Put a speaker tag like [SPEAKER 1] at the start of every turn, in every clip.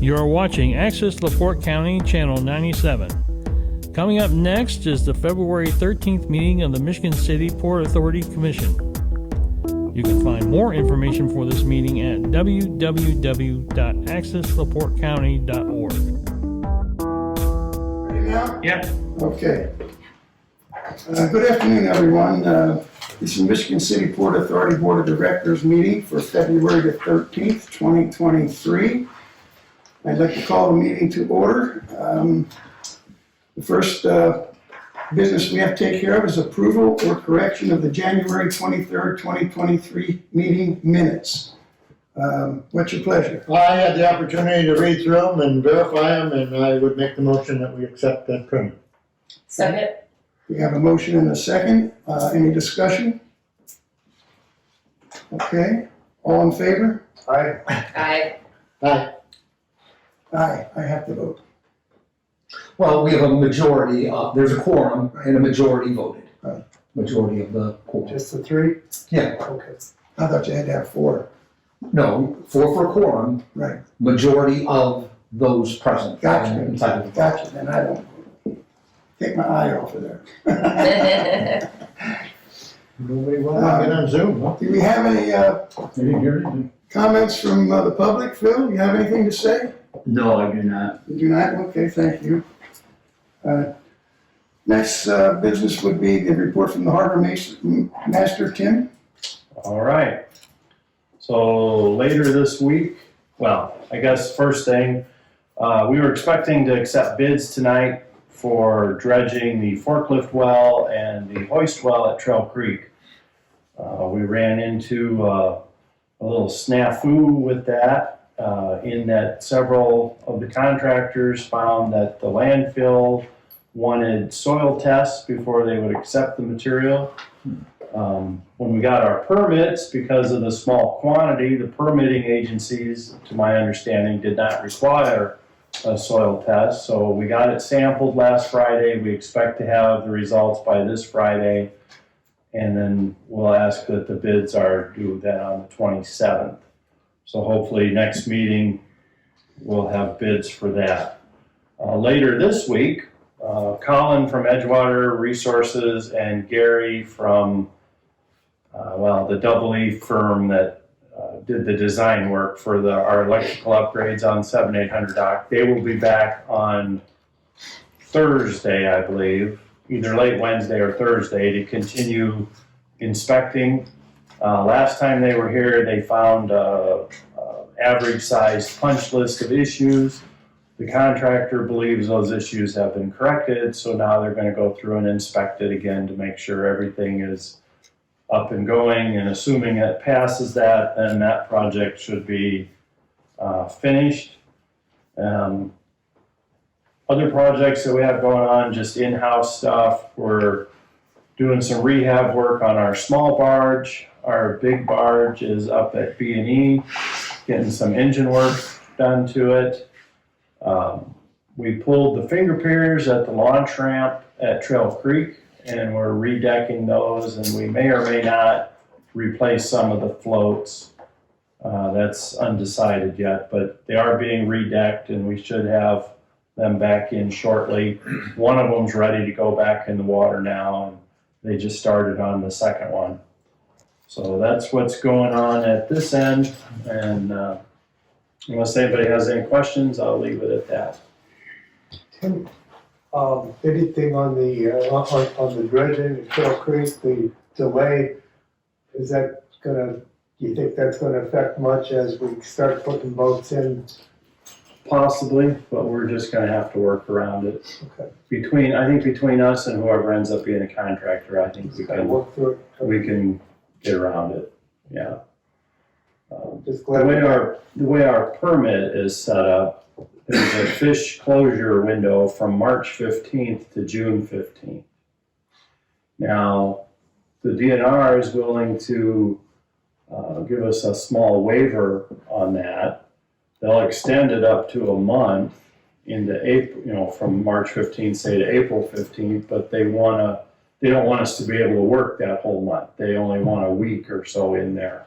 [SPEAKER 1] You are watching Access LaPorte County, Channel 97. Coming up next is the February 13th meeting of the Michigan City Port Authority Commission. You can find more information for this meeting at www.accesslaportecounty.org.
[SPEAKER 2] Ready now?
[SPEAKER 1] Yep.
[SPEAKER 2] Okay. Good afternoon, everyone. This is Michigan City Port Authority Board of Directors meeting for February the 13th, 2023. I'd like to call the meeting to order. The first business we have to take care of is approval or correction of the January 23rd, 2023 meeting minutes. What's your pleasure?
[SPEAKER 3] I had the opportunity to read through them and verify them, and I would make the motion that we accept that print.
[SPEAKER 4] Second.
[SPEAKER 2] We have a motion and a second. Any discussion? Okay, all in favor?
[SPEAKER 3] Aye.
[SPEAKER 4] Aye.
[SPEAKER 3] Aye.
[SPEAKER 2] Aye, I have to vote.
[SPEAKER 5] Well, we have a majority, there's a quorum and a majority voted.
[SPEAKER 2] Right.
[SPEAKER 5] Majority of the quorum.
[SPEAKER 3] Just the three?
[SPEAKER 5] Yeah,
[SPEAKER 3] Okay.
[SPEAKER 2] I thought you had to have four.
[SPEAKER 5] no, four for quorum,
[SPEAKER 2] Right,
[SPEAKER 5] majority of those present.
[SPEAKER 2] Gotcha.
[SPEAKER 5] Entitled to vote.
[SPEAKER 2] gotcha, then I don't take my eye off of there.
[SPEAKER 3] Nobody want to get on Zoom, huh?
[SPEAKER 2] Do we have any
[SPEAKER 5] Didn't hear anything.
[SPEAKER 2] comments from the public? Phil, you have anything to say?
[SPEAKER 6] No, I do not.
[SPEAKER 2] You do not? Okay, thank you. Next business would be the report from the harbor master, Tim.
[SPEAKER 6] All right. So later this week, well, I guess first thing, we were expecting to accept bids tonight for dredging the forklift well and the hoist well at Trail Creek. We ran into a little snafu with that. In that several of the contractors found that the landfill wanted soil tests before they would accept the material. When we got our permits, because of the small quantity, the permitting agencies, to my understanding, did not require a soil test. So we got it sampled last Friday. We expect to have the results by this Friday. And then we'll ask that the bids are due then on the 27th. So hopefully next meeting, we'll have bids for that. Later this week, Colin from Edgewater Resources and Gary from, the Double E firm that did the design work for our electrical upgrades on 7800 dock. They will be back on Thursday, I believe, either late Wednesday or Thursday to continue inspecting. Last time they were here, they found average sized punch list of issues. The contractor believes those issues have been corrected, so now they're going to go through and inspect it again to make sure everything is up and going, and assuming it passes that, then that project should be finished. Other projects that we have going on, just in-house stuff, we're doing some rehab work on our small barge. Our big barge is up at B&E, getting some engine work done to it. We pulled the finger piers at the launch ramp at Trail Creek, and we're redecking those, and we may or may not replace some of the floats. That's undecided yet, but they are being redecked, and we should have them back in shortly. One of them's ready to go back in the water now, and they just started on the second one. So that's what's going on at this end, and unless anybody has any questions, I'll leave it at that.
[SPEAKER 7] Tim, anything on the dredging at Trail Creek, the delay, is that gonna, do you think that's gonna affect much as we start putting boats in?
[SPEAKER 6] Possibly, but we're just gonna have to work around it.
[SPEAKER 7] Okay.
[SPEAKER 6] I think between us and whoever ends up being a contractor, I think
[SPEAKER 7] Just gotta work through it.
[SPEAKER 6] we can get around it, yeah.
[SPEAKER 7] Just
[SPEAKER 6] The
[SPEAKER 7] glad.
[SPEAKER 6] way our permit is set up, there's a fish closure window from March 15th to June 15th. Now, the DNR is willing to give us a small waiver on that. They'll extend it up to a month into April, from March 15th, say to April 15th, but they don't want us to be able to work that whole month. They only want a week or so in there.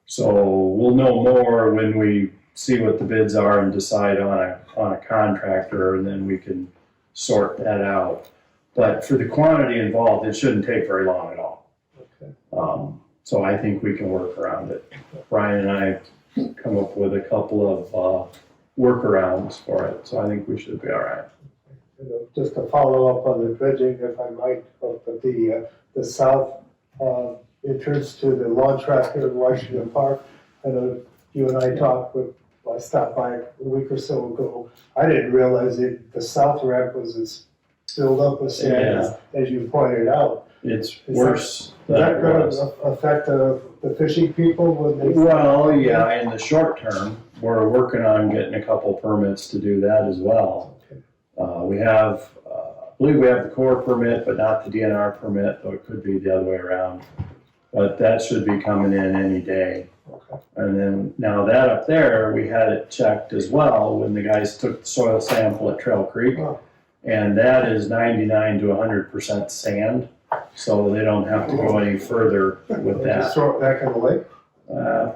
[SPEAKER 6] So we'll know more when we see what the bids are and decide on a contractor, and then we can sort that out. But for the quantity involved, it shouldn't take very long at all.
[SPEAKER 7] Okay.
[SPEAKER 6] So I think we can work around it. Brian and I come up with a couple of workarounds for it, so I think we should be all right.
[SPEAKER 7] Just to follow up on the dredging, if I might, of the south entrance to the lawn track here in Washington Park. I know you and I talked I stopped by a week or so ago. I didn't realize the south ramp was as filled up with sand as you pointed out.
[SPEAKER 6] It's worse
[SPEAKER 7] Is
[SPEAKER 6] than
[SPEAKER 7] that
[SPEAKER 6] it
[SPEAKER 7] gonna
[SPEAKER 6] was.
[SPEAKER 7] affect the fishing people when they?
[SPEAKER 6] Well, yeah, in the short term, we're working on getting a couple permits to do that as well.
[SPEAKER 7] Okay.
[SPEAKER 6] We have, I believe we have the Corps permit, but not the DNR permit, though it could be the other way around. But that should be coming in any day.
[SPEAKER 7] Okay.
[SPEAKER 6] And then, now that up there, we had it checked as well when the guys took the soil sample at Trail Creek.
[SPEAKER 7] Oh.
[SPEAKER 6] And that is 99 to 100% sand, so they don't have to go any further with
[SPEAKER 7] Just
[SPEAKER 6] that.
[SPEAKER 7] throw it back in the lake?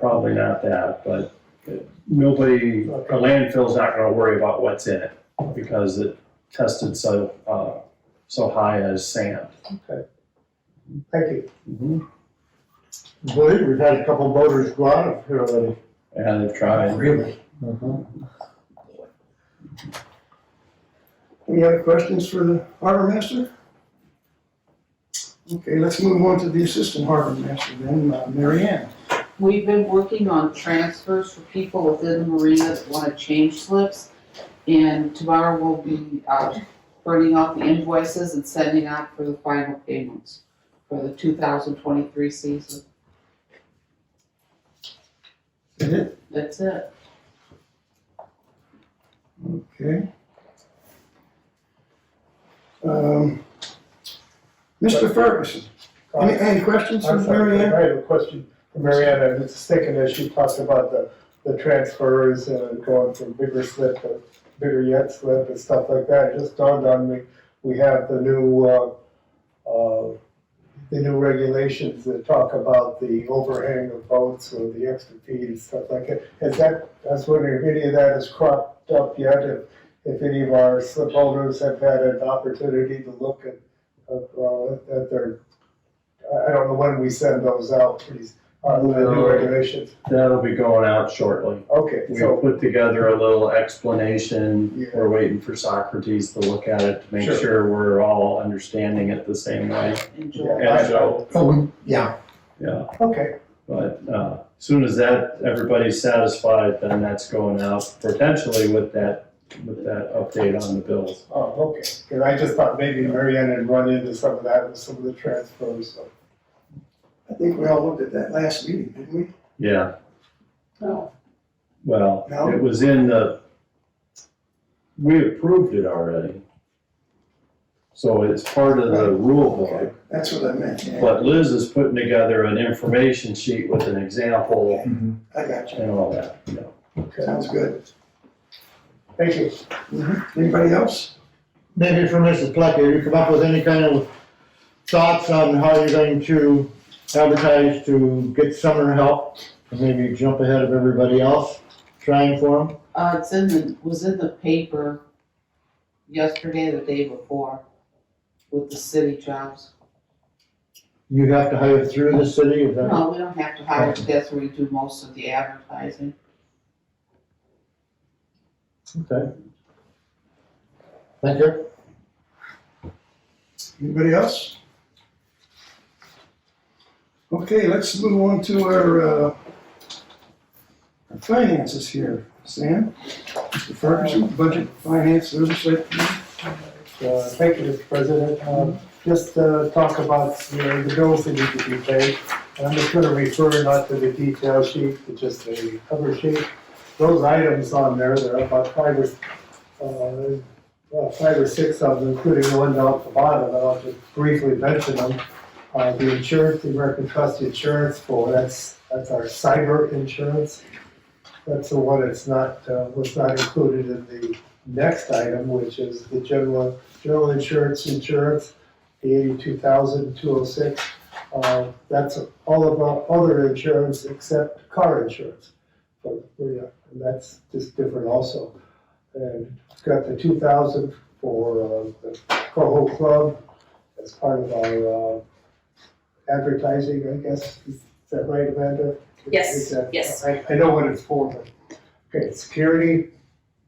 [SPEAKER 6] Probably not that, but nobody, a landfill's not gonna worry about what's in it because it tested so high as sand.
[SPEAKER 7] Okay. Thank you.
[SPEAKER 6] Mhm.
[SPEAKER 3] I believe we've had a couple boaters go out of here already.
[SPEAKER 6] And they've tried.
[SPEAKER 5] Really?
[SPEAKER 2] Any other questions for the harbor master? Okay, let's move on to the assistant harbor master then, Mary Ann.
[SPEAKER 4] We've been working on transfers for people within the marina that want to change slips. And tomorrow we'll be printing out the invoices and sending out for the final payments for the 2023 season.
[SPEAKER 2] Is that it?
[SPEAKER 4] That's it.
[SPEAKER 2] Okay. Mr. Ferguson, any questions for
[SPEAKER 7] I'm sorry,
[SPEAKER 2] Mary Ann?
[SPEAKER 7] I have a question for Mary Ann. I was thinking as she talked about the transfers going from bigger slip to bigger yet slip and stuff like that. It just dawned on me, we have the new regulations that talk about the overhang of boats or the extra feed and stuff like that. I was wondering if any of that has cropped up yet, if any of our slip holders have had an opportunity to look at their, I don't know when we send those out, the new regulations.
[SPEAKER 6] That'll be going out shortly.
[SPEAKER 7] Okay,
[SPEAKER 6] We
[SPEAKER 7] so,
[SPEAKER 6] put together a little explanation.
[SPEAKER 7] Yeah.
[SPEAKER 6] We're waiting for Socrates to look at it to make
[SPEAKER 7] Sure.
[SPEAKER 6] sure we're all understanding it the same way.
[SPEAKER 4] Enjoy.
[SPEAKER 6] And so,
[SPEAKER 5] Oh, yeah.
[SPEAKER 6] yeah,
[SPEAKER 7] okay,
[SPEAKER 6] but as soon as everybody's satisfied, then that's going out potentially with that update on the bills.
[SPEAKER 7] oh, okay. Because I just thought maybe Mary Ann had run into some of that with some of the transfers, so.
[SPEAKER 2] I think we all looked at that last meeting, didn't we?
[SPEAKER 6] Yeah,
[SPEAKER 4] No.
[SPEAKER 6] well,
[SPEAKER 2] No?
[SPEAKER 6] it was we approved it already. So it's part of the rule book.
[SPEAKER 2] Okay, that's what I meant, yeah.
[SPEAKER 6] But Liz is putting together an information sheet with an example
[SPEAKER 2] I got you.
[SPEAKER 6] and all that, you know.
[SPEAKER 7] Okay.
[SPEAKER 2] Sounds good.
[SPEAKER 7] Thank you.
[SPEAKER 2] Anybody else?
[SPEAKER 3] Maybe for Mrs. Plecker, have you come up with any kind of thoughts on how you're going to advertise to get summer help? And maybe jump ahead of everybody else trying for them?
[SPEAKER 4] Was in the paper yesterday, the day before, with the city jobs.
[SPEAKER 3] You have to hire through the city, is that?
[SPEAKER 4] No, we don't have to hire, that's where we do most of the advertising.
[SPEAKER 3] Okay. Thank you.
[SPEAKER 2] Anybody else? Okay, let's move on to our finances here. Sam, Mr. Ferguson, Budget, Finance, Oversight Committee.
[SPEAKER 7] Thank you, Mr. President. Just talk about, the bills that need to be paid. And I'm just gonna refer not to the detail sheet, but just the cover sheet. Those items on there, there are about five or six of them, including one down at the bottom, and I'll just briefly mention them. The insurance, the American Trust Insurance that's our cyber insurance. That's the one that's was not included in the next item, which is the general insurance, the 82,206. That's all of our other insurance except car insurance. yeah, and that's just different also. And it's got the 2,000 for the Coho Club as part of our advertising, I guess. Is that right, Amanda?
[SPEAKER 8] Yes,
[SPEAKER 7] Is that-
[SPEAKER 8] yes.
[SPEAKER 7] I know what it's for, but, okay, security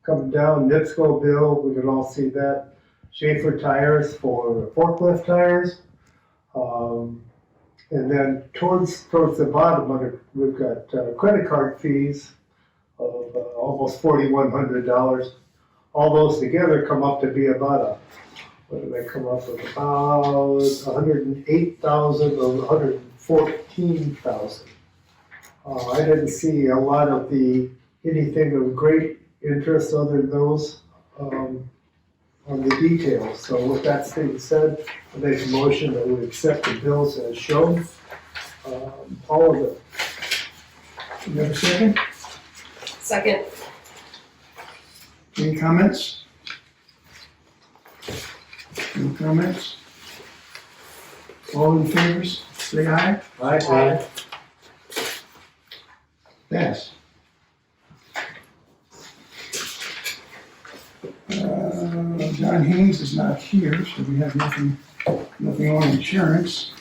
[SPEAKER 7] coming down, NIPSCO bill, we can all see that. Schaefer tires for forklift tires. And then towards the bottom of it, we've got credit card fees of almost $4,100. All those together come up to be about what do they come up with? About 108,000 or 114,000. I didn't see a lot of anything of great interest other than those on the details. So with that being said, I make a motion that we accept the bills as shown, all of them.
[SPEAKER 2] You have a second?
[SPEAKER 8] Second.
[SPEAKER 2] Any comments? No comments? All in favor, say aye.
[SPEAKER 3] Aye.
[SPEAKER 2] Pass. John Haynes is not here, so we have nothing on insurance.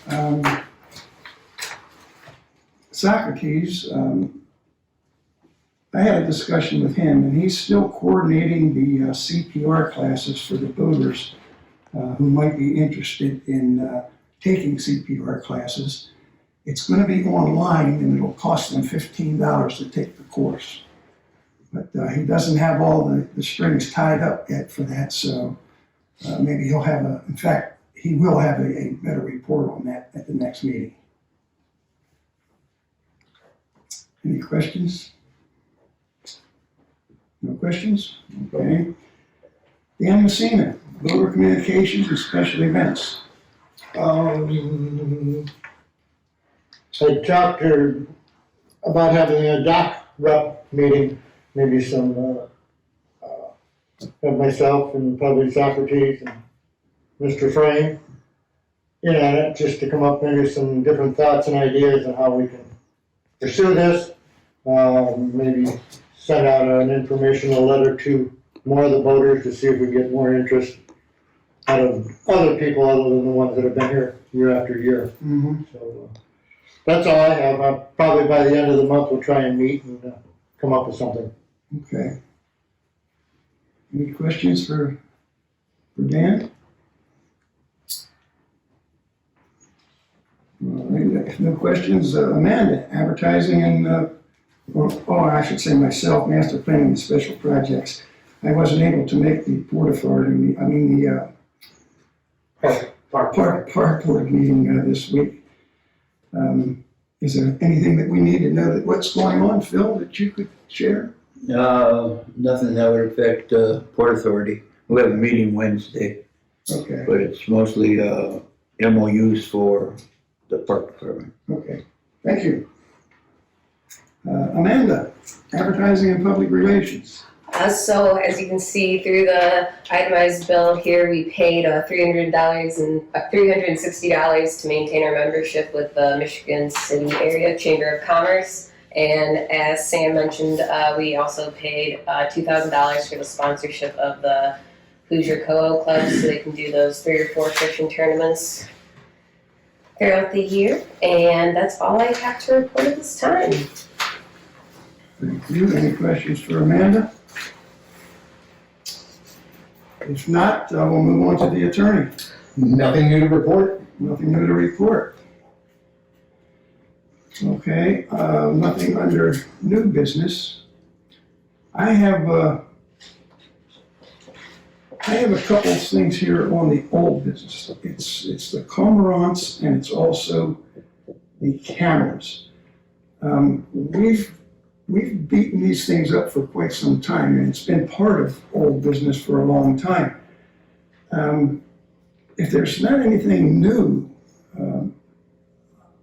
[SPEAKER 2] Socrates, I had a discussion with him, and he's still coordinating the CPR classes for the voters who might be interested in taking CPR classes. It's going to be online, and it'll cost them $15 to take the course. But he doesn't have all the strings tied up yet for that, so maybe he'll have in fact, he will have a better report on that at the next meeting. Any questions? No questions? Okay. Dan Messina, voter communications and special events.
[SPEAKER 3] I talked to about having a doc rep meeting, maybe some, of myself and probably Socrates and Mr. Frame. You know, just to come up maybe some different thoughts and ideas on how we can pursue this. Maybe send out an informational letter to more of the voters to see if we can get more interest out of other people other than the ones that have been here year after year.
[SPEAKER 2] Mm-hmm.
[SPEAKER 3] So that's all I have. Probably by the end of the month, we'll try and meet and come up with something.
[SPEAKER 2] Okay. Any questions for Dan? All right, if no questions, Amanda, advertising and, I should say myself, master planning and special projects. I wasn't able to make the Port Authority, Park Board meeting this week. Is there anything that we need to know that what's going on, Phil, that you could share?
[SPEAKER 9] Nothing that would affect Port Authority. We have a meeting Wednesday,
[SPEAKER 2] Okay,
[SPEAKER 9] but it's mostly MOUs for the park department.
[SPEAKER 2] okay, thank you. Amanda, advertising and public relations.
[SPEAKER 8] So as you can see through the itemized bill here, we paid $360 to maintain our membership with the Michigan City Area Chamber of Commerce. And as Sam mentioned, we also paid $2,000 for the sponsorship of the Hoosier Coho Club, so they can do those 3 or 4 fishing tournaments throughout the year. And that's all I have to report at this time.
[SPEAKER 2] Thank you. Any questions for Amanda? If not, we'll move on to the attorney.
[SPEAKER 5] Nothing new to report?
[SPEAKER 2] Nothing new to report. Okay, nothing under new business. I have a couple of things here on the old business. It's the cormorants and it's also the cameras. We've beaten these things up for quite some time, and it's been part of old business for a long time. If there's not anything new,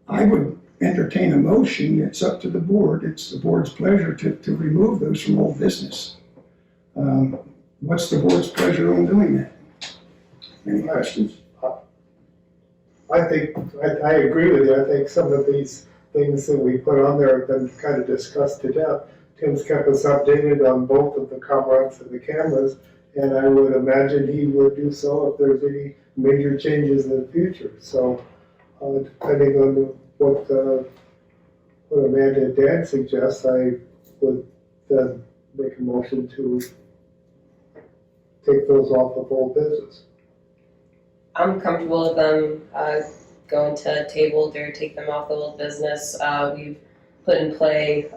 [SPEAKER 2] I would entertain a motion. It's up to the board. It's the board's pleasure to remove those from old business. What's the board's pleasure on doing that? Any questions?
[SPEAKER 7] I think, I agree with you. I think some of these things that we put on there have been kind of discussed to death. Tim's kept us updated on both of the comments and the cameras, and I would imagine he would do so if there's any major changes in the future. So, depending on what Amanda and Dan suggest, I would then make a motion to take those off of old business.
[SPEAKER 8] I'm comfortable with them going to tabled or take them off the old business. We've put in play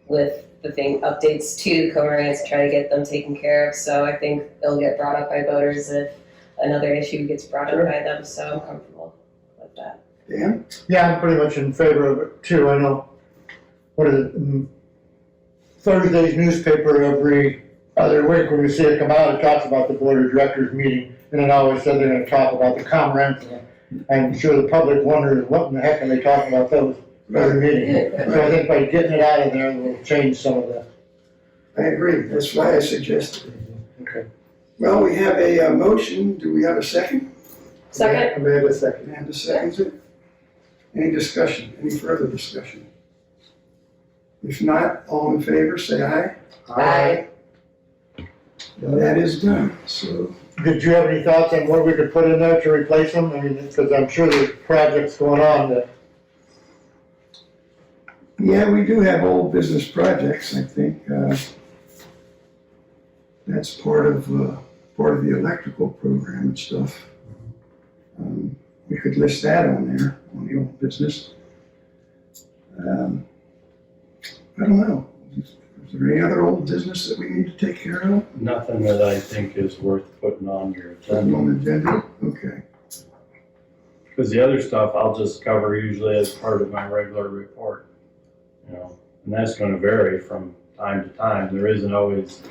[SPEAKER 8] with the updates to Comerants, try to get them taken care of. So I think it'll get brought up by voters if another issue gets brought up by them. So I'm comfortable with that.
[SPEAKER 2] Dan?
[SPEAKER 3] Yeah, I'm pretty much in favor of it too. I know, what is it, Thursday's newspaper every other week, when we see it come out, it talks about the board of directors meeting, and it always said they're gonna talk about the Comrades. I'm sure the public wonders, what in the heck are they talking about those every meeting? So I think by getting it out of there, we'll change some of that.
[SPEAKER 2] I agree, that's why I suggested it.
[SPEAKER 3] Okay.
[SPEAKER 2] Well, we have a motion, do we have a second?
[SPEAKER 8] Second.
[SPEAKER 7] Amanda second.
[SPEAKER 2] Amanda seconds it. Any discussion, any further discussion? If not, all in favor, say aye.
[SPEAKER 8] Aye.
[SPEAKER 2] And that is done, so.
[SPEAKER 3] Did you have any thoughts on what we could put in there to replace them? I mean, because I'm sure there's projects going on that,
[SPEAKER 2] Yeah, we do have old business projects, I think. That's part of the electrical program and stuff. We could list that on there, on the old business. I don't know. Is there any other old business that we need to take care of?
[SPEAKER 6] Nothing that I think is worth putting on your
[SPEAKER 2] Putting
[SPEAKER 6] agenda.
[SPEAKER 2] on the agenda? Okay.
[SPEAKER 6] Because the other stuff I'll just cover usually as part of my regular report. You know, and that's gonna vary from time to time. There isn't always.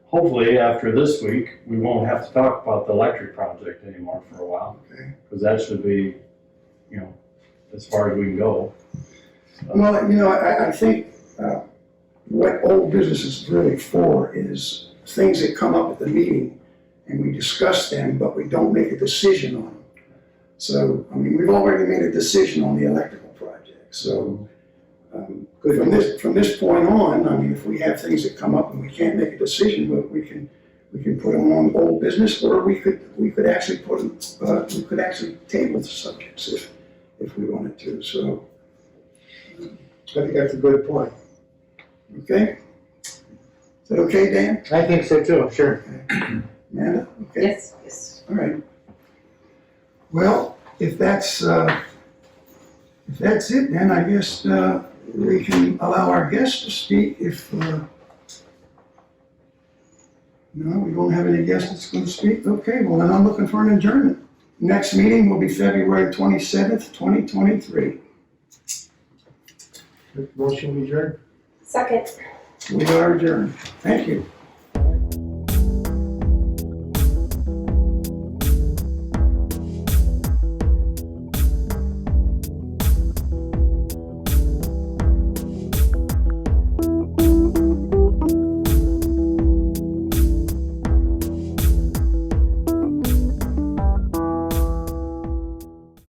[SPEAKER 6] Hopefully, after this week, we won't have to talk about the electric project anymore for a while.
[SPEAKER 2] Okay.
[SPEAKER 6] Because that should be, you know, as far as we can go.
[SPEAKER 2] Well, you know, I think what old business is really for is things that come up at the meeting and we discuss them, but we don't make a decision on them. So, I mean, we've already made a decision on the electrical project, so from this point on, I mean, if we have things that come up and we can't make a decision, but we can put them on old business, or we could actually put them, we could actually table the subjects if we wanted to, so.
[SPEAKER 7] I think that's a good point.
[SPEAKER 2] Okay? Is that okay, Dan?
[SPEAKER 3] I think so too, sure.
[SPEAKER 2] Amanda? Okay,
[SPEAKER 8] Yes.
[SPEAKER 2] all right. Well, if that's it, then I guess we can allow our guests to speak if, no, we don't have any guests that's going to speak? Okay, well, then I'm looking for an adjournment. Next meeting will be February 27th, 2023.
[SPEAKER 7] Motion adjourned.
[SPEAKER 8] Second.
[SPEAKER 2] We are adjourned. Thank you.